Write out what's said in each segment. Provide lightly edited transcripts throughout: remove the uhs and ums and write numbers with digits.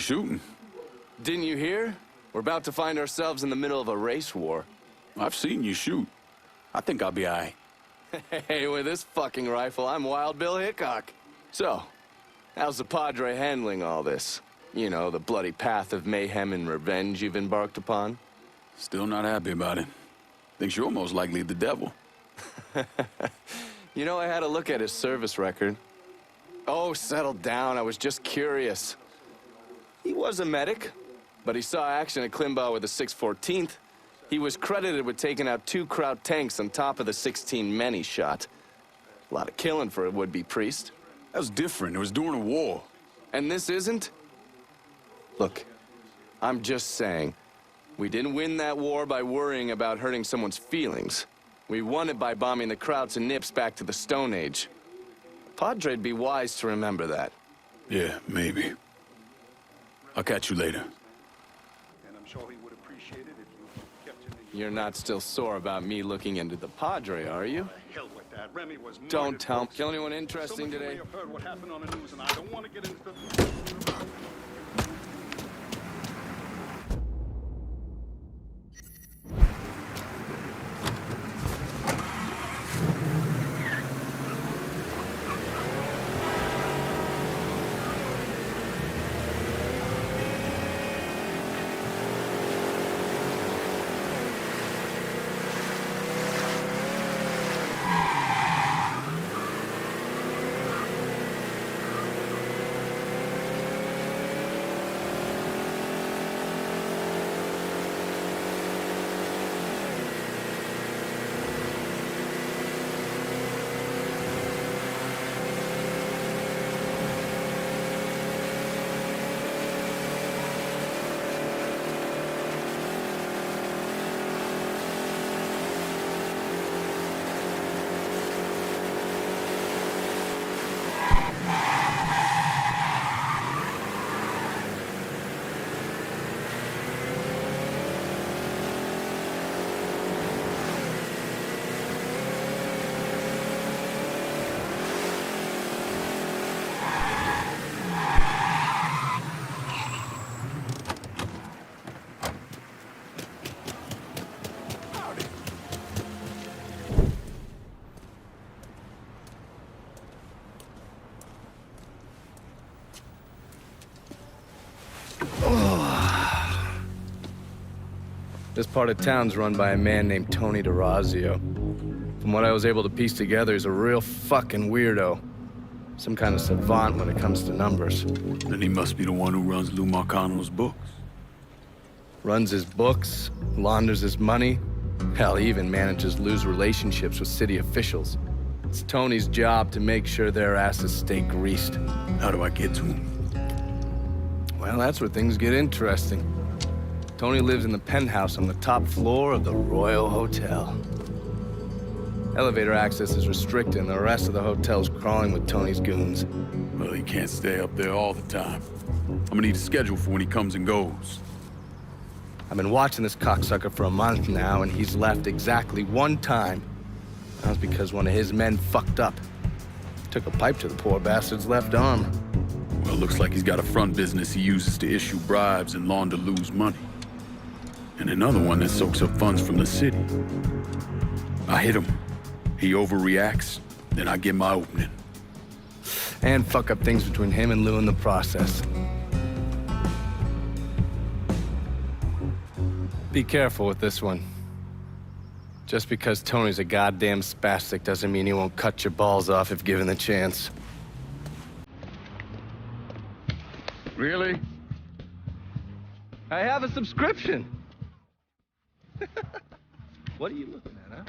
shooting? Didn't you hear? We're about to find ourselves in the middle of a race war. I've seen you shoot. I think I'll be all right. Hey, with this fucking rifle, I'm Wild Bill Hickok. So, how's the Padre handling all this? You know, the bloody path of mayhem and revenge you've embarked upon? Still not happy about it. Thinks you're most likely the devil. You know, I had a look at his service record. Oh, settle down. I was just curious. He was a medic, but he saw action at Klimbaugh with the 614th. He was credited with taking out 2 Kraut tanks on top of the 16 men he shot. A lot of killing for a would-be priest. That was different. It was during a war. And this isn't? Look, I'm just saying, we didn't win that war by worrying about hurting someone's feelings. We won it by bombing the Krauts and Nips back to the Stone Age. Padre'd be wise to remember that. Yeah, maybe. I'll catch you later. And I'm sure he would appreciate it if you kept him in. You're not still sore about me looking into the Padre, are you? Hell with that. Remy was Don't murdered, tell me. folks. Kill anyone interesting Some of you today? may have heard what happened on the news, and I don't want to get into the... This part of town's run by a man named Tony DeRazio. From what I was able to piece together, he's a real fucking weirdo. Some kind of savant when it comes to numbers. Then he must be the one who runs Lou Marcano's books. Runs his books, launders his money. Hell, he even manages Lou's relationships with city officials. It's Tony's job to make sure their asses stay greased. How do I get to him? Well, that's where things get interesting. Tony lives in the penthouse on the top floor of the Royal Hotel. Elevator access is restricted, and the rest of the hotel's crawling with Tony's goons. Well, he can't stay up there all the time. I'm gonna need a schedule for when he comes and goes. I've been watching this cocksucker for a month now, and he's left exactly one time. That was because one of his men fucked up. Took a pipe to the poor bastard's left arm. Well, looks like he's got a front business he uses to issue bribes and launder Lou's money. And another one that soaks up funds from the city. I hit him. He overreacts, then I get my opening. And fuck up things between him and Lou in the process. Be careful with this one. Just because Tony's a goddamn spastic doesn't mean he won't cut your balls off if given the chance. Really? I have a subscription. What are you looking at, huh?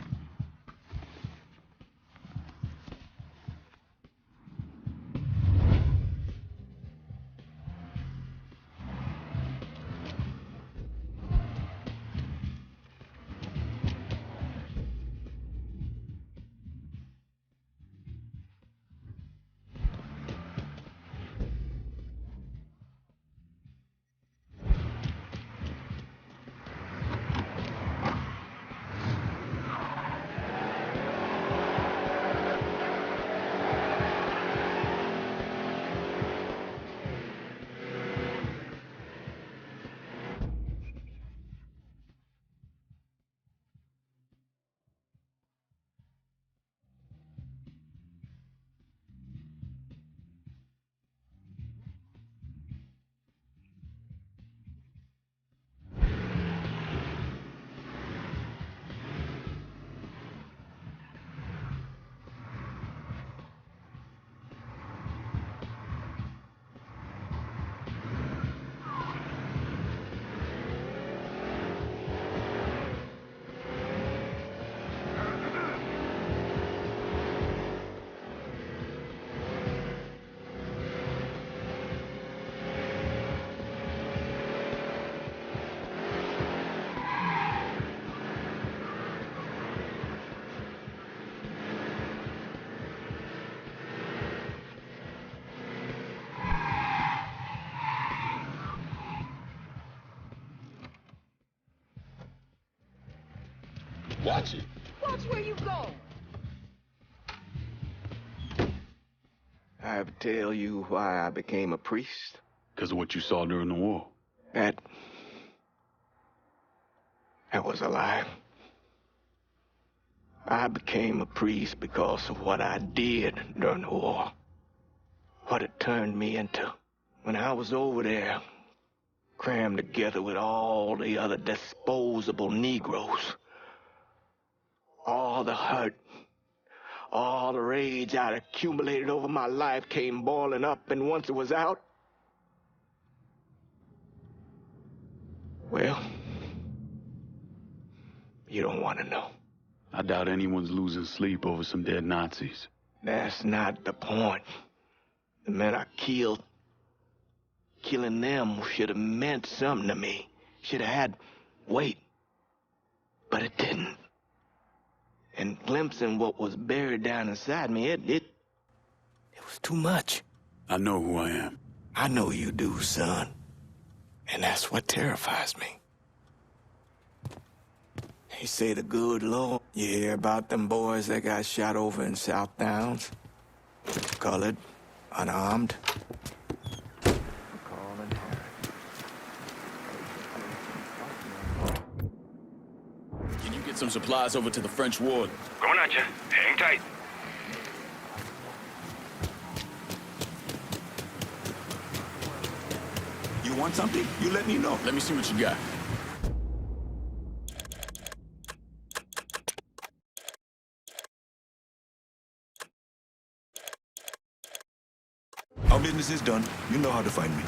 Watch it. Watch where you go. I ever tell you why I became a priest? Because of what you saw during the war. That was a lie. I became a priest because of what I did during the war. What it turned me into. When I was over there, crammed together with all the other disposable Negroes. All the hurt, all the rage I'd accumulated over my life came boiling up, and once it was out, well, you don't want to know. I doubt anyone's losing sleep over some dead Nazis. That's not the point. The men I killed, killing them should have meant something to me. Should have had weight. But it didn't. And glimpsing what was buried down inside me, it was too much. I know who I am. I know you do, son. And that's what terrifies me. They say the good Lord. You hear about them boys that got shot over in South Downs? Colored, unarmed. Can you get some supplies over to the French ward? Going at you. Hang tight. You want something? You let me know. Let me see what you got. Our business is done. You know how to find me.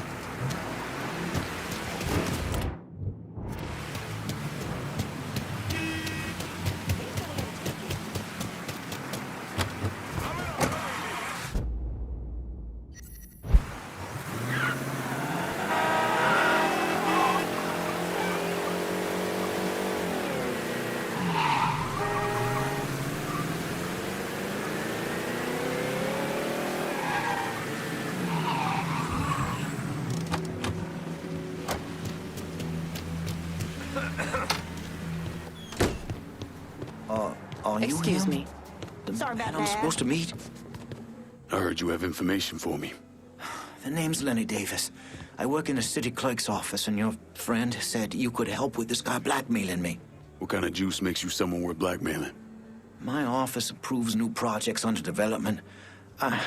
Excuse me. Sorry about I'm that. supposed to meet? I heard you have information for me. The name's Lenny Davis. I work in the city clerk's office, and your friend said you could help with this guy blackmailing me. What kind of juice makes you someone worth blackmailing? My office approves new projects under development. I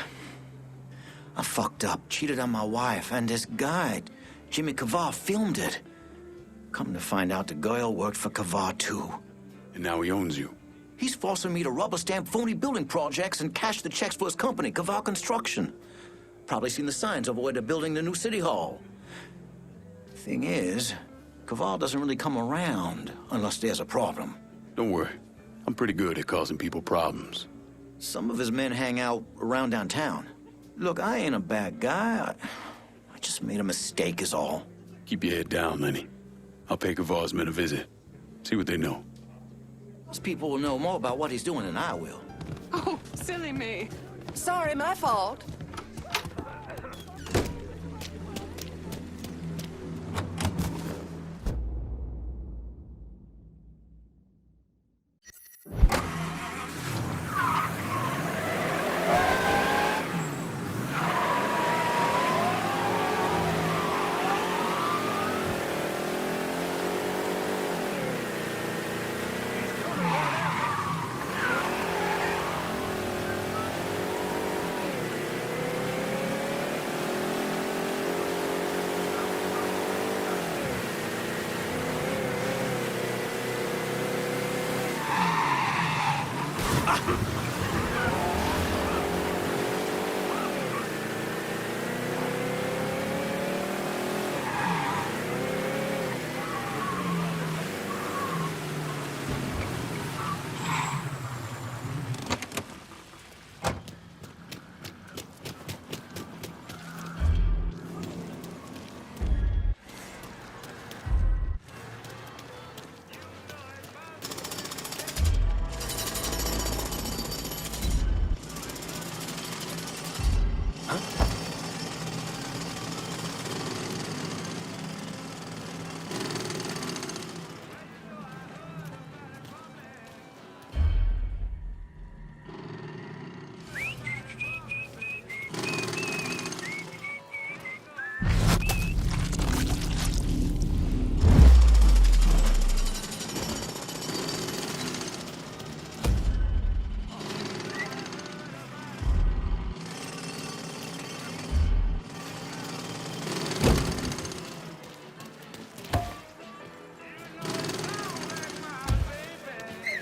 fucked up, cheated on my wife, and this guy, Jimmy Kavar, filmed it. Come to find out, the girl worked for Kavar, too. And now he owns you. He's forcing me to rubber stamp phony building projects and cash the checks for his company, Kavar Construction. Probably seen the signs over where they're building the new city hall. Thing is, Kavar doesn't really come around unless there's a problem. Don't worry. I'm pretty good at causing people problems. Some of his men hang out around downtown. Look, I ain't a bad guy. I just made a mistake is all. Keep your head down, Lenny. I'll pay Kavar's men a visit. See what they know. Those people will know more about what he's doing than I will. Oh, silly me. Sorry, my fault.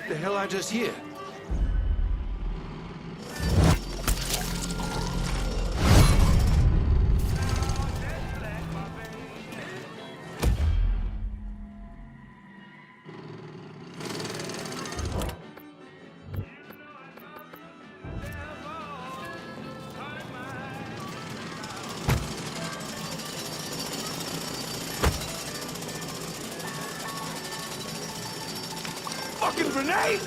The hell I just hear? Fucking grenade!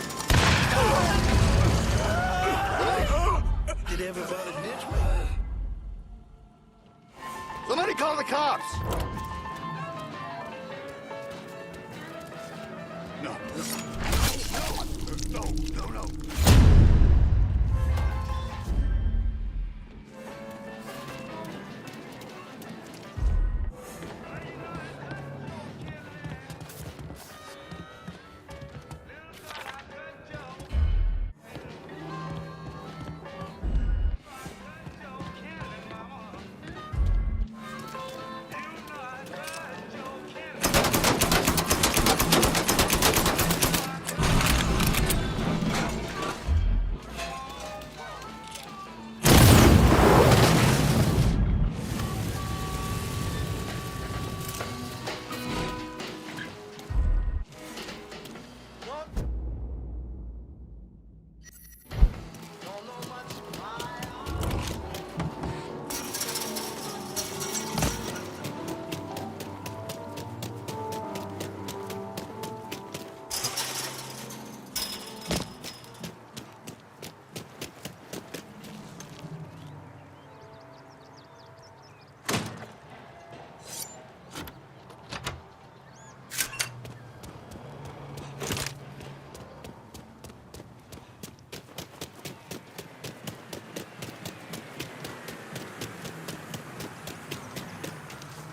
Did everybody ditch me? Somebody call the cops! No. No.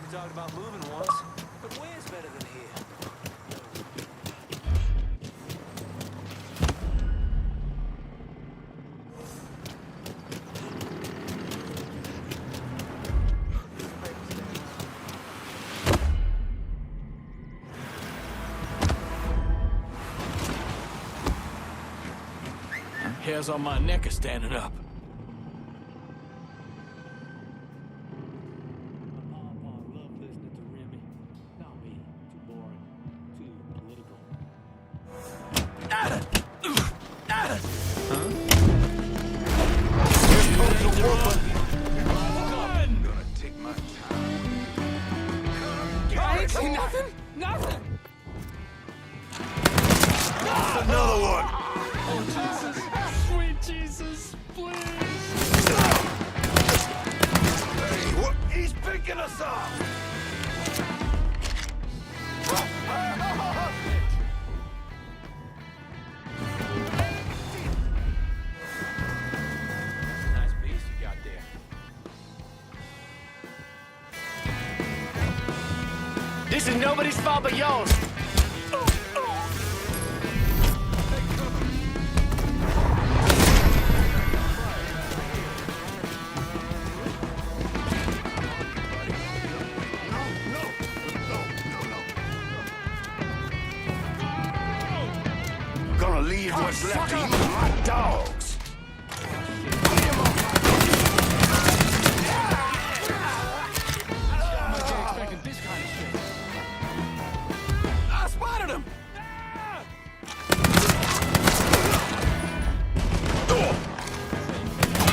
Talked about moving once, but where's better than here? Hairs on my neck are standing up. Nothing! Another one! Oh, Jesus! Sweet Jesus, please! Hey, what? He's picking us up! Nice piece you got there. This is nobody's fault but yours! Gonna leave what's left to you, my dog.